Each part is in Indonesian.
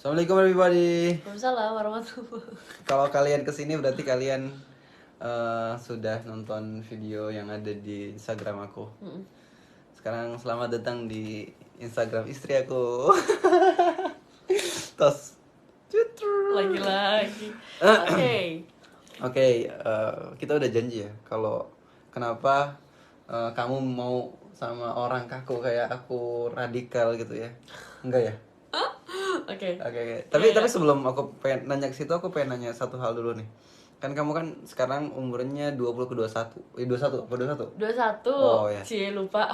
Assalamualaikum everybody. Waalaikumsalam warahmatullahi. Kalau kalian kesini berarti kalian sudah nonton video yang ada di Instagram aku. Sekarang selamat datang di Instagram istri aku. Tos. Lagi-lagi. Oke. Oke, kita udah janji ya kalau kenapa kamu mau sama orang kaku kayak aku radikal gitu ya. Enggak ya? Oke. Oke. Tapi Iya, iya. sebelum aku pengen nanya ke situ, aku pengen nanya satu hal dulu nih. Kan kamu kan sekarang umurnya 20 ke 21. 21 apa 21? 21. Oh ya. Cie lupa.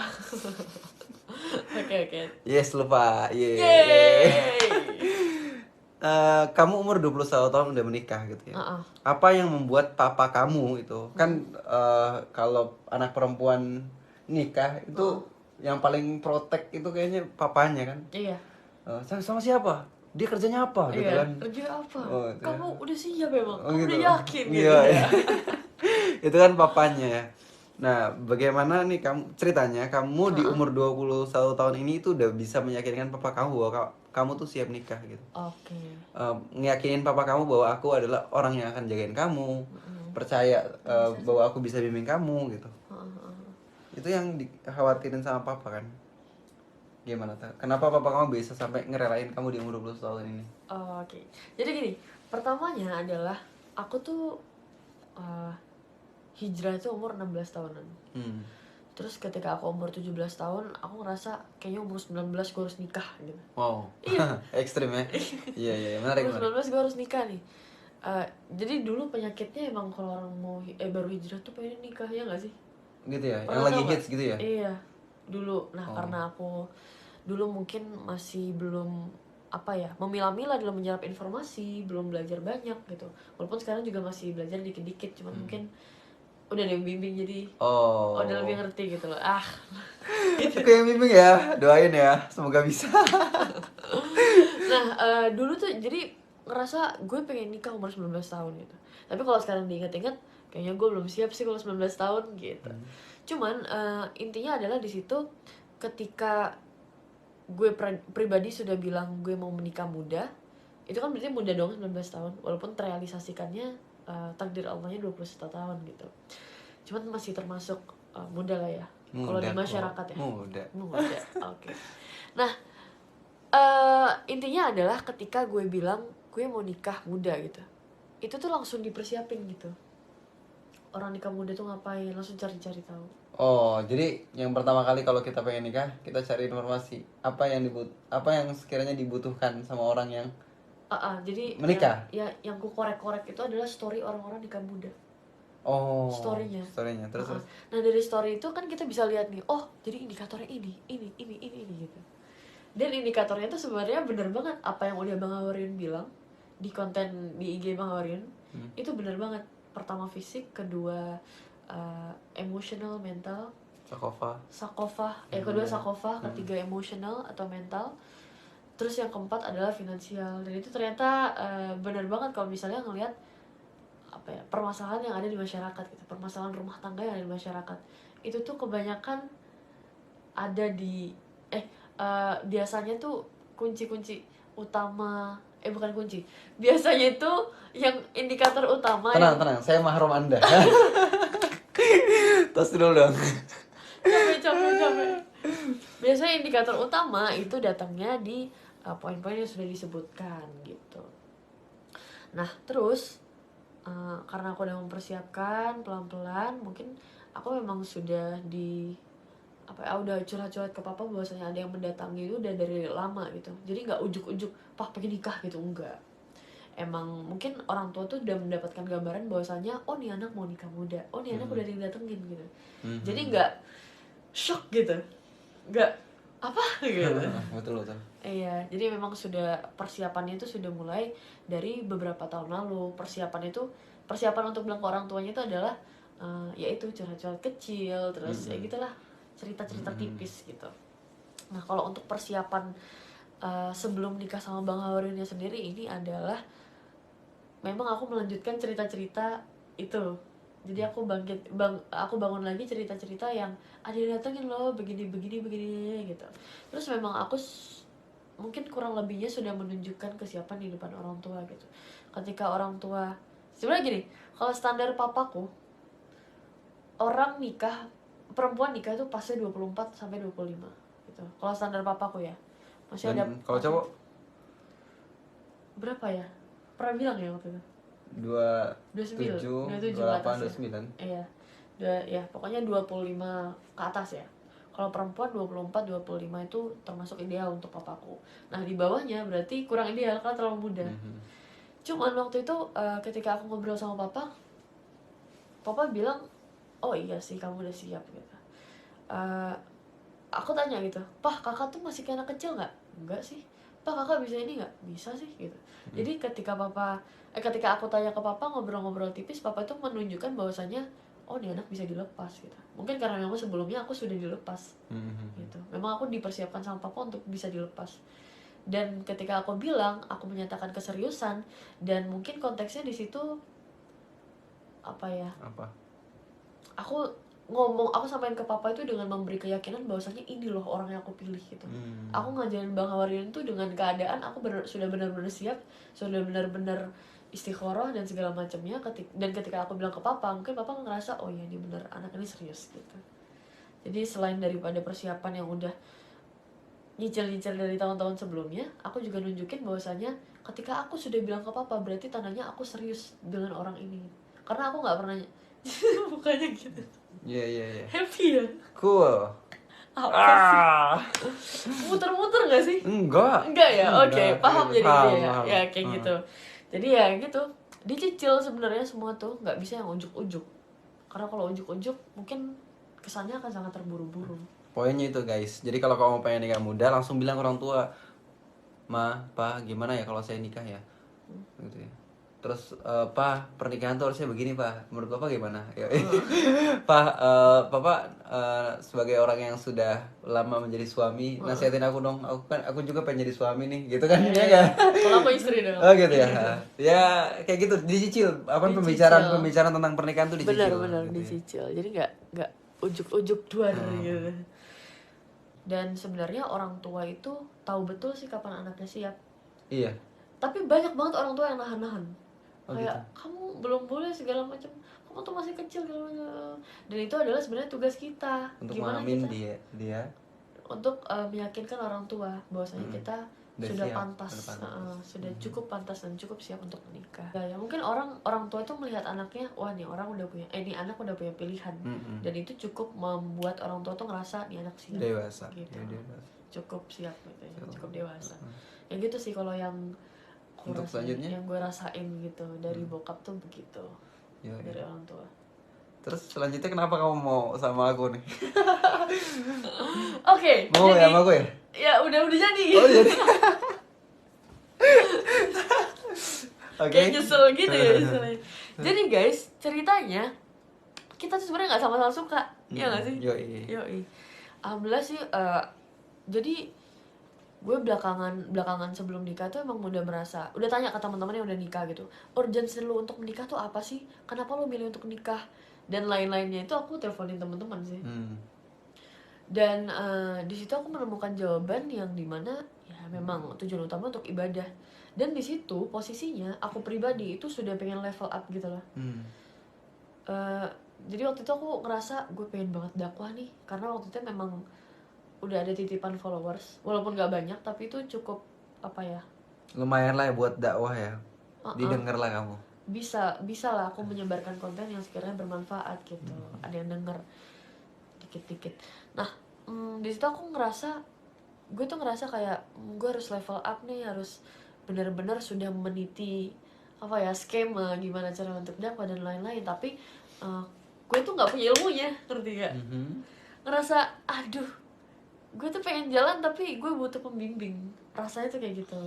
Oke, oke. Yes, lupa. Yeay. Kamu umur 21 tahun udah menikah gitu ya. Heeh. Apa yang membuat papa kamu itu kan kalau anak perempuan nikah itu yang paling protek itu kayaknya papanya kan. Iya. Sama siapa? Dia kerjanya apa gitu Iya. kan? Kerja apa? Oh, itu. Kamu udah siap emang? Oh, Kamu gitu. udah yakin gitu Iya, ya? iya. Itu kan papanya ya. Nah, bagaimana nih kamu ceritanya kamu di umur 21 tahun ini itu udah bisa meyakinkan papa kamu bahwa kamu tuh siap nikah gitu. Oke. Ngeyakinin papa kamu bahwa aku adalah orang yang akan jagain kamu. Percaya bahwa aku bisa bimbing kamu gitu. Itu yang dikhawatirin sama papa kan. Gimana tuh? Kenapa papa kamu bisa sampai ngerelain kamu di umur 20 tahun ini? Oke. Jadi gini, pertamanya adalah aku tuh hijrah itu umur 16 tahunan. Terus ketika aku umur 17 tahun, aku ngerasa kayaknya umur 19 gue harus nikah gitu. Wow, Iya. ekstrim ya. Iya, iya, menarik, Umur menarik. 19 gue harus nikah nih. Jadi dulu penyakitnya emang kalau orang mau baru hijrah tuh pengen nikah, ya gak sih? Gitu ya, yang Pernah lagi tau gak? hits gitu ya. Iya, dulu. Nah karena aku dulu mungkin masih belum memilah-milah dalam menyerap informasi, belum belajar banyak gitu. Walaupun sekarang juga masih belajar dikit-dikit, cuman mungkin udah ada yang bimbing jadi udah lebih ngerti gitu loh. Aku yang bimbing ya, doain ya, semoga bisa. Nah dulu tuh jadi ngerasa gue pengen nikah umur 19 tahun gitu. Tapi kalau sekarang diingat-ingat, kayaknya gue belum siap sih kalau 19 tahun gitu. Cuman intinya adalah di situ ketika gue pribadi sudah bilang gue mau menikah muda, itu kan berarti muda dong 19 tahun, walaupun terrealisasikannya takdir Allahnya 21 tahun gitu. Cuman masih termasuk muda lah ya kalau di masyarakat ya. Muda. Oke. Nah intinya adalah ketika gue bilang gue mau nikah muda gitu, itu tuh langsung dipersiapin gitu. Orang nikah muda tuh ngapain, langsung cari-cari tahu. Oh, jadi yang pertama kali kalau kita pengen nikah, kita cari informasi apa yang sekiranya dibutuhkan sama orang yang Jadi menikah. yang ku korek-korek itu adalah story orang-orang nikah muda. Oh, Storynya. terus. Nah dari story itu kan kita bisa lihat nih, oh jadi indikatornya ini gitu. Dan indikatornya itu sebenarnya bener banget apa yang udah Bang Awarin bilang di konten di IG Bang Awarin. Itu bener banget. Pertama fisik, kedua emotional, mental, sakofah, kedua sakofah, ketiga emotional atau mental, terus yang keempat adalah finansial. Dan itu ternyata bener banget kalau misalnya ngelihat permasalahan yang ada di masyarakat gitu, permasalahan rumah tangga yang ada di masyarakat itu tuh kebanyakan ada di biasanya tuh kunci-kunci utama bukan kunci, biasanya itu yang indikator utama Tenang, saya mahrum Anda. Tos dulu dong. capek. Biasanya indikator utama itu datangnya di poin-poin yang sudah disebutkan gitu. Nah terus karena aku udah mempersiapkan pelan-pelan, mungkin aku memang sudah udah curhat-curhat ke papa bahwasanya ada yang mendatangi itu udah dari lama gitu. Jadi nggak ujuk-ujuk pak pengen nikah gitu, enggak. Emang mungkin orang tua tuh udah mendapatkan gambaran bahwasanya oh nih anak mau nikah muda, oh nih anak udah ada yang datengin gitu. Jadi nggak shock gitu, nggak apa gitu. Betul. Iya, jadi memang sudah persiapannya itu sudah mulai dari beberapa tahun lalu. Persiapan untuk bilang ke orang tuanya itu adalah yaitu curhat-curhat kecil, terus ya gitulah, cerita-cerita tipis gitu. Nah kalau untuk persiapan sebelum nikah sama Bang Haurinnya sendiri, ini adalah memang aku melanjutkan cerita-cerita itu. Jadi aku bangun lagi cerita-cerita yang ada yang datengin loh begini gitu. Terus memang aku mungkin kurang lebihnya sudah menunjukkan kesiapan di depan orang tua gitu. Ketika orang tua, sebenarnya gini, kalau standar papaku, orang nikah, perempuan nikah tuh pasnya 24 sampai 25 gitu. Kalau standar papaku ya. Masih ada. Dan kalau cowok berapa ya? Pernah bilang ya waktu itu? 27, 27 ke 28, atas ya. 29. Iya. Ya, pokoknya 25 ke atas ya. Kalau perempuan 24, 25 itu termasuk ideal untuk papaku. Nah, di bawahnya berarti kurang ideal karena terlalu muda. Cuman waktu itu ketika aku ngobrol sama papa bilang, "Oh iya sih, kamu udah siap," gitu. Aku tanya gitu, "Pah, kakak tuh masih kayak anak kecil nggak?" "Enggak sih." "Pah, kakak bisa ini nggak?" "Bisa sih," gitu. Jadi ketika aku tanya ke papa, ngobrol-ngobrol tipis, papa itu menunjukkan bahwasannya, oh ini anak bisa dilepas gitu. Mungkin karena memang sebelumnya aku sudah dilepas gitu. Memang aku dipersiapkan sama papa untuk bisa dilepas. Dan ketika aku bilang, aku menyatakan keseriusan, dan mungkin konteksnya di situ apa ya? Aku sampaikan ke papa itu dengan memberi keyakinan bahwasanya ini loh orang yang aku pilih gitu. Aku ngajarin Bang Hawarin itu dengan keadaan aku sudah benar-benar siap, sudah benar-benar istikharah dan segala macamnya. Dan ketika aku bilang ke papa, mungkin papa ngerasa, oh ya ini benar, anak ini serius gitu. Jadi selain daripada persiapan yang udah nyicil-nyicil dari tahun-tahun sebelumnya, aku juga nunjukin bahwasanya ketika aku sudah bilang ke papa, berarti tandanya aku serius dengan orang ini. Karena aku nggak pernah mukanya gitu. Iya. Happy ya? Cool. Apa sih? Muter-muter gak sih? Enggak ya? Oke, paham jadi dia ya. paham. Ya kayak gitu. Jadi ya gitu. Dicicil sebenarnya semua tuh, nggak bisa yang ujuk-ujuk. Karena kalau ujuk-ujuk mungkin kesannya akan sangat terburu-buru. Poinnya itu guys. Jadi kalau kamu pengen nikah muda, langsung bilang ke orang tua, "Ma, Pa, gimana ya kalau saya nikah ya?" Gitu ya. Terus, "Pa, pernikahan tuh harusnya begini, Pak. Menurut Bapak gimana?" Ya. "Pa, Bapak sebagai orang yang sudah lama menjadi suami, nasihatin aku dong. Aku juga pengen jadi suami nih." Gitu kan ya kan? Kalau aku istri dong. Oh gitu ya. Ya kayak gitu, dicicil. Pembicaraan tentang pernikahan tuh dicicil. Benar-benar gitu ya. dicicil. Jadi nggak ujuk-ujuk duar gitu. Dan sebenarnya orang tua itu tahu betul sih kapan anaknya siap. Iya. Tapi banyak banget orang tua yang nahan-nahan. Kayak Gitu. kamu belum boleh segala macam, kamu tuh masih kecil segala macam. Dan itu adalah sebenarnya tugas kita. Untuk Gimana memahamin kita dia untuk meyakinkan orang tua bahwasanya kita sudah siap, pantas, sudah cukup pantas dan cukup siap untuk menikah. Ya mungkin orang tua itu melihat anaknya, wah nih orang udah punya, ini anak udah punya pilihan, dan itu cukup membuat orang tua tuh ngerasa nih anak siap, dewasa. gitu. Ya, dewasa. Cukup siap gitu ya, cukup dewasa. Ya gitu sih kalau yang Untuk selanjutnya yang gue rasain gitu dari bokap tuh begitu. Dari orang tua. Terus selanjutnya kenapa kamu mau sama aku nih? Oke, Mau jadi, ya sama aku ya? Ya udah jadi. Oh jadi. Kayak nyesel gitu ya istilahnya. Jadi guys, ceritanya kita tuh sebenarnya nggak sama-sama suka, ya nggak sih? Yoi. Alhamdulillah sih. Jadi gue belakangan sebelum nikah tuh emang udah tanya ke teman-teman yang udah nikah gitu, urgensi lu untuk menikah tuh apa sih? Kenapa lu milih untuk nikah? Dan lain-lainnya itu aku teleponin teman-teman sih. Dan di situ aku menemukan jawaban yang dimana ya memang tujuan utama untuk ibadah. Dan di situ posisinya aku pribadi itu sudah pengen level up gitu loh. Jadi waktu itu aku ngerasa gue pengen banget dakwah nih, karena waktu itu memang udah ada titipan followers, walaupun gak banyak tapi itu cukup apa ya, lumayan lah ya buat dakwah ya. Didengar lah kamu. Bisa lah aku menyebarkan konten yang sekiranya bermanfaat gitu. Ada yang denger dikit-dikit. Nah di situ aku gue tuh ngerasa kayak gue harus level up nih, harus benar-benar sudah meniti apa ya, skema gimana cara untuk dakwah dan lain-lain. Tapi gue tuh nggak punya ilmunya, ngerti gak? Ngerasa aduh, gue tuh pengen jalan tapi gue butuh pembimbing, rasanya tuh kayak gitu.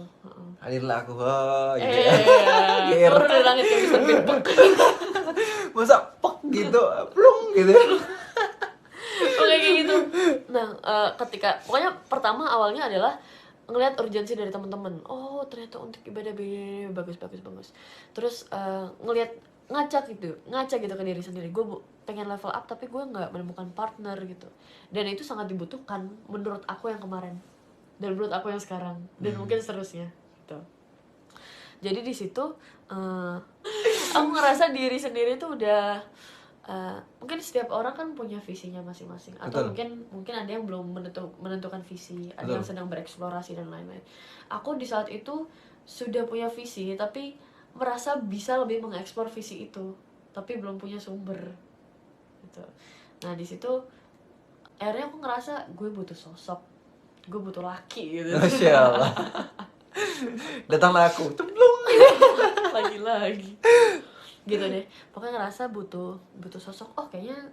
Hadirlah aku, gitu ya. Turun dari langit kayak bisa beatbox. Masa pek gitu, plung gitu. Oke kayak gitu. Nah ketika pokoknya pertama awalnya adalah ngelihat urgensi dari teman-teman. Oh ternyata untuk ibadah bagus. Terus ngelihat ngaca gitu ke diri sendiri. Gue pengen level up tapi gue nggak menemukan partner gitu. Dan itu sangat dibutuhkan menurut aku yang kemarin. dan menurut aku yang sekarang, dan mungkin seterusnya gitu. Jadi di situ aku ngerasa diri sendiri tuh udah mungkin setiap orang kan punya visinya masing-masing, atau mungkin ada yang belum menentukan visi, ada yang sedang bereksplorasi dan lain-lain. Aku di saat itu sudah punya visi tapi merasa bisa lebih mengeksplor visi itu, tapi belum punya sumber gitu. Nah di situ akhirnya aku ngerasa gue butuh sosok, gue butuh laki gitu. Masya Allah. Datanglah aku, cemplung. Lagi-lagi gitu deh, pokoknya ngerasa butuh sosok. Oh kayaknya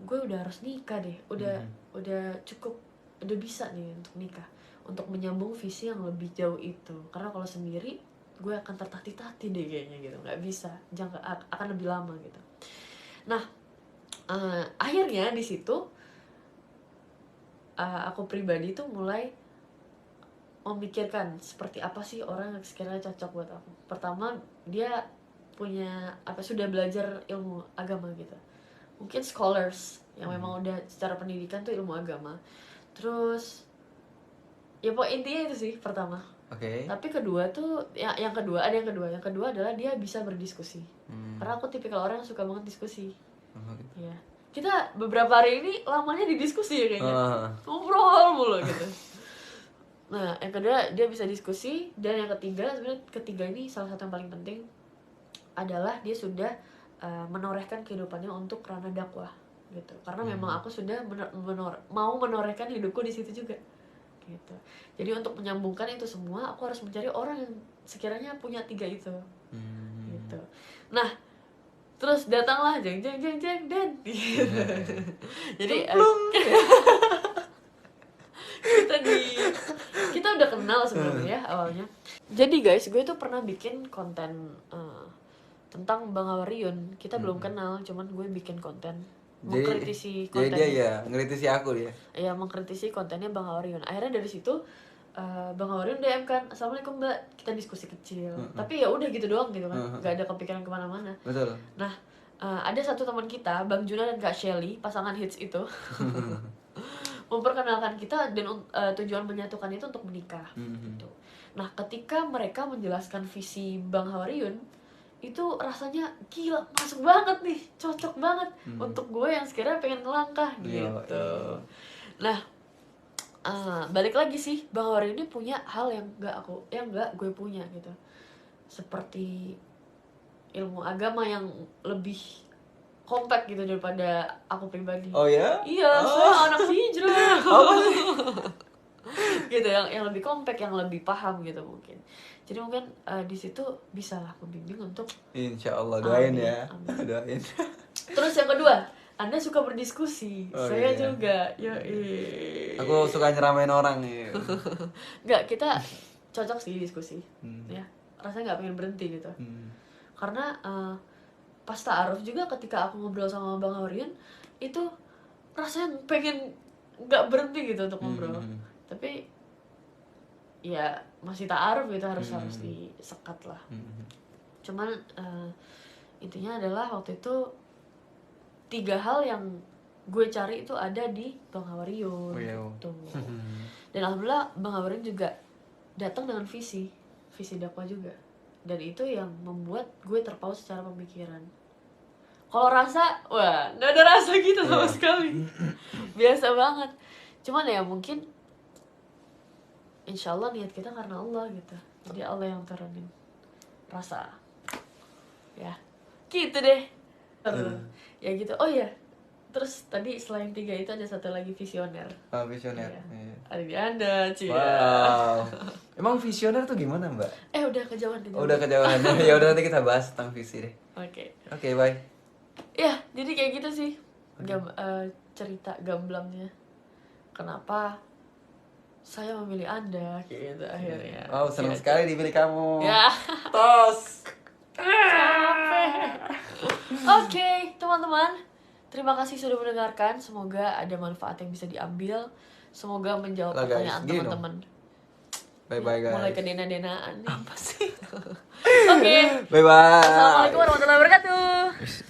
gue udah harus nikah deh, udah cukup, udah bisa nih untuk nikah, untuk menyambung visi yang lebih jauh itu. Karena kalau sendiri gue akan tertatih-tatih deh kayaknya gitu, nggak bisa, akan lebih lama gitu. Nah akhirnya di situ aku pribadi tuh mulai memikirkan seperti apa sih orang yang sekiranya cocok buat aku. Pertama, dia punya sudah belajar ilmu agama gitu, mungkin scholars yang memang udah secara pendidikan tuh ilmu agama. Terus ya pokok intinya itu sih pertama. Tapi kedua tuh yang kedua adalah dia bisa berdiskusi. Karena aku tipikal orang yang suka banget diskusi. Ya, kita beberapa hari ini lamanya di diskusi ya kayaknya, ngobrol mulu gitu. Nah yang kedua dia bisa diskusi, dan yang ketiga ini salah satu yang paling penting adalah dia sudah menorehkan kehidupannya untuk ranah dakwah gitu. Karena memang aku sudah mau menorehkan hidupku di situ juga gitu. Jadi untuk menyambungkan itu semua, aku harus mencari orang yang sekiranya punya 3 itu gitu. Nah terus datanglah jeng dan jadi kita udah kenal sebenarnya ya awalnya. Jadi guys, gue tuh pernah bikin konten tentang Bang Awarion. Kita belum kenal, cuman gue bikin konten mengkritisi konten. Jadi dia ngkritisi aku dia. Iya, mengkritisi kontennya Bang Awarion. Akhirnya dari situ Bang Awarion DM kan, "Assalamualaikum Mbak," kita diskusi kecil. Tapi ya udah gitu doang gitu kan, nggak ada kepikiran kemana-mana. Betul. Nah ada satu teman kita, Bang Juna dan Kak Shelly, pasangan hits itu, memperkenalkan kita, dan tujuan menyatukan itu untuk menikah gitu. Nah ketika mereka menjelaskan visi Bang Awarion, itu rasanya gila, masuk banget nih, cocok banget untuk gue yang sekiranya pengen ngelangkah gitu. Nah balik lagi sih, Bang Awarion ini punya hal yang gak gue punya gitu, seperti ilmu agama yang lebih kompak gitu daripada aku pribadi. Oh ya? Iya, saya anak hijrah. Gitu, yang lebih kompak, yang lebih paham gitu mungkin. Jadi mungkin di situ bisa lah membimbing untuk. Insya Allah, doain ya. Doain. Terus yang kedua, Anda suka berdiskusi. Saya juga. Aku suka nyeramain orang nih. Enggak, kita cocok sih diskusi. Ya, rasanya nggak pengen berhenti gitu. Karena pas ta'aruf juga, ketika aku ngobrol sama Bang Awarion, itu rasanya pengen nggak berhenti gitu untuk ngobrol. Tapi ya masih ta'aruf gitu, harus disekat lah. Cuman intinya adalah waktu itu 3 hal yang gue cari itu ada di Bang Awarion gitu. Dan alhamdulillah Bang Awarion juga datang dengan visi dakwah juga, dan itu yang membuat gue terpaut secara pemikiran. Kalau rasa, wah nggak ada rasa gitu sama sekali, biasa banget. Cuman ya mungkin insya Allah niat kita karena Allah gitu, jadi Allah yang turunin rasa ya gitu deh. Ya gitu. Oh iya, terus tadi selain 3 itu ada satu lagi, visioner. Visioner. Iya. Ada di Anda, Cia. Wow. Emang visioner tuh gimana, Mbak? Udah kejauhan. Udah kejauhan. Ya udah, nanti kita bahas tentang visi deh. Oke, bye. Ya, jadi kayak gitu sih. Cerita gamblangnya. Kenapa saya memilih Anda kayak gitu akhirnya. Wow, senang sekali dipilih kamu. Ya. Tos. Oke, teman-teman. Terima kasih sudah mendengarkan. Semoga ada manfaat yang bisa diambil. Semoga menjawab pertanyaan teman-teman. Bye-bye guys. Mulai ke dena-denaan nih. Apa sih? Oke. Bye-bye. Assalamualaikum warahmatullahi wabarakatuh.